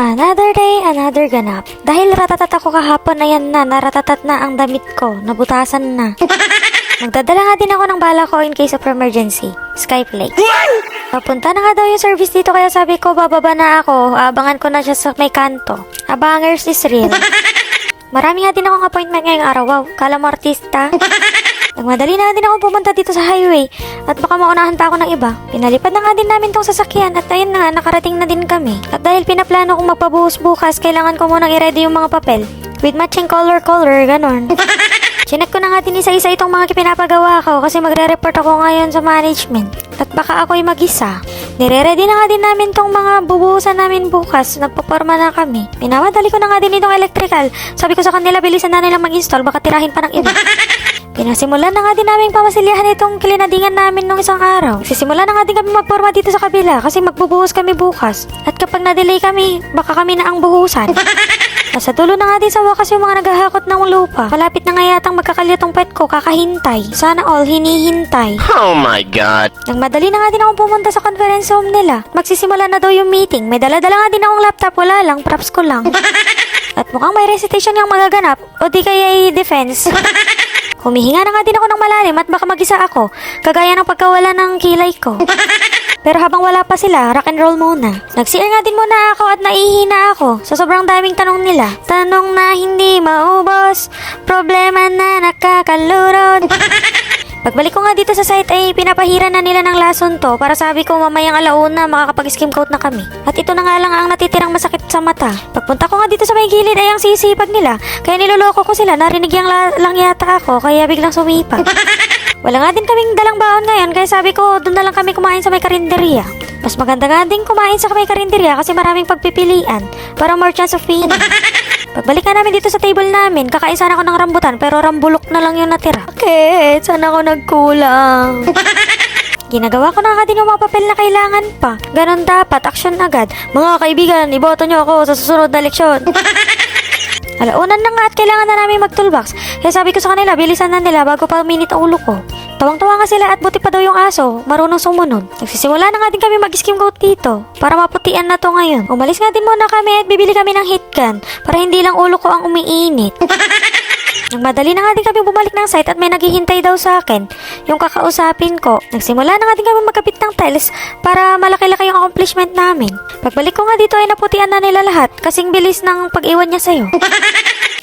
Another day, another ganap. Dahil ratatat ako kahapon, ayan na, naratatat na ang damit ko, nabutasan na. Magdadala nga din ako ng bala ko in case of emergency. Skyflake. Papunta na nga daw yung service dito kaya sabi ko bababa na ako. Aabangan ko na siya sa may kanto. Abangers is real. Marami nga din akong appointment ngayong araw. Wow, kala mo artista. Nagmadali na din ako pumunta dito sa highway at baka maunahan pa ako ng iba. Pinalipad na nga din namin tong sasakyan at ayun na nga, nakarating na din kami. At dahil pinaplano kong magpabuhos bukas, kailangan ko munang i-ready yung mga papel. With matching color, ganon. Chinek ko na nga din isa-isa itong mga pinapagawa ko kasi magre-report ako ngayon sa management. At baka ako'y mag-isa. Nire-ready na nga din namin tong mga bubuhusan namin bukas. Nagpaporma na kami. Pinamadali ko na nga din itong electrical. Sabi ko sa kanila, bilisan na nilang mag-install, baka tirahin pa ng iba. Pinasimulan na nga din namin pamasilyahan itong kilinadingan namin nung isang araw. Sisimulan na nga din kami magporma dito sa kabila kasi magbubuhos kami bukas. At kapag na-delay kami, baka kami na ang buhusan. Nasa dulo na nga din sa wakas yung mga naghahakot ng lupa. Malapit na nga yatang magkakalyatong pet ko, kakahintay. Sana all hinihintay. Oh my God! Nagmadali na nga din akong pumunta sa conference home nila. Magsisimula na daw yung meeting. May dala-dala nga din akong laptop, wala lang, props ko lang. At mukhang may recitation yung magaganap, o di kaya defense. Humihinga na nga din ako ng malalim at baka mag-isa ako, kagaya ng pagkawala ng kilay ko. Pero habang wala pa sila, rock and roll muna. Nag-CR nga din muna ako at naihina ako sa sobrang daming tanong nila. Tanong na hindi maubos, problema na nakakalurod. Pagbalik ko nga dito sa site ay pinapahiran na nila ng lason to para sabi ko mamayang alauna makakapag-skim coat na kami. At ito na nga lang ang natitirang masakit sa mata. Pagpunta ko nga dito sa may gilid ay ang sisipag nila. Kaya niloloko ko sila, narinig yang lang yata ako kaya biglang sumipag. Wala nga din kaming dalang baon ngayon kaya sabi ko doon na lang kami kumain sa may karinderya. Mas maganda nga din kumain sa may karinderya kasi maraming pagpipilian para more chance of winning. Pagbalik na namin dito sa table namin, kakain sana ako ng rambutan pero rambulok na lang yung natira. Bakit? Sana ako nagkulang. Ginagawa ko na nga din yung mga papel na kailangan pa. Ganon dapat, action agad. Mga kaibigan, iboto nyo ako sa susunod na leksyon. Alaunan na nga at kailangan na namin mag-toolbox. Kaya sabi ko sa kanila, bilisan na nila bago pa minute ang ulo ko. Tawang-tawa nga sila at buti pa daw yung aso, marunong sumunod. Nagsisimula na nga din kami mag-skim coat dito para maputian na to ngayon. Umalis nga din muna kami at bibili kami ng heat gun para hindi lang ulo ko ang umiinit. Nagmadali na nga din kami bumalik ng site at may naghihintay daw sa akin, yung kakausapin ko. Nagsimula na nga din kami magkapit ng tiles para malaki-laki yung accomplishment namin. Pagbalik ko nga dito ay naputian na nila lahat kasing bilis ng pag-iwan niya sa'yo.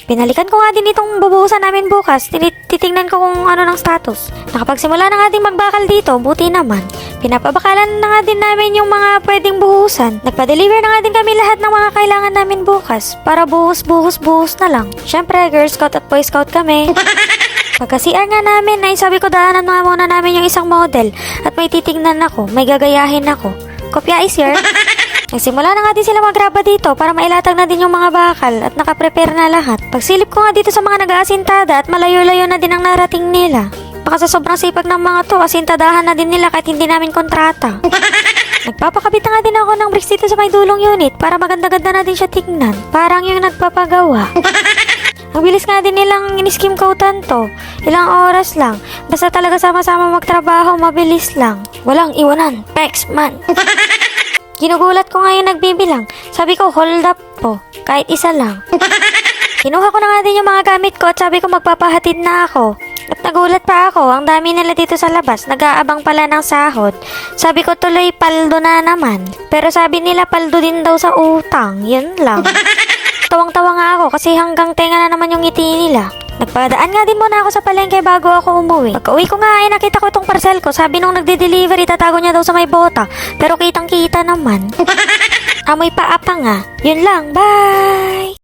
Pinalikan ko nga din itong bubuhusan namin bukas. Titingnan ko kung ano ng status. Nakapagsimula na nga din magbakal dito, buti naman. Pinapabakalan na nga din namin yung mga pwedeng buhusan. Nagpa-deliver na nga din kami lahat ng mga kailangan namin bukas para buhos na lang. Syempre, Girl Scout at Boy Scout kami. Pagka-CR nga namin ay sabi ko daanan nga muna namin yung isang model at may titingnan ako, may gagayahin ako. Kopya is here. Nagsimula na nga din sila magraba dito para mailatag na din yung mga bakal at nakaprepare na lahat. Pagsilip ko nga dito sa mga nag-aasintada at malayo-layo na din ang narating nila. Baka sa sobrang sipag ng mga to, asintadahan na din nila kahit hindi namin kontrata. Nagpapakabit na nga din ako ng bricks dito sa may dulong unit para maganda-ganda na din siya tignan. Parang yung nagpapagawa. Ang bilis nga din nilang in-skim coatan to. Ilang oras lang. Basta talaga sama-sama magtrabaho, mabilis lang. Walang iwanan. Pex man. Ginugulat ko nga yung nagbibilang. Sabi ko, hold up po. Kahit isa lang. Kinuha ko na nga din yung mga gamit ko at sabi ko magpapahatid na ako. At nagulat pa ako, ang dami nila dito sa labas. Nag-aabang pala ng sahod. Sabi ko tuloy, paldo na naman. Pero sabi nila paldo din daw sa utang. Yun lang. Tawang-tawa nga ako kasi hanggang tenga na naman yung ngiti nila. Nagpadaan nga din muna ako sa palengke bago ako umuwi. Pagka-uwi ko nga ay nakita ko itong parcel ko. Sabi nung nagde-deliver, itatago niya daw sa may bota. Pero kitang-kita naman. Amoy paapa nga. Yun lang. Bye!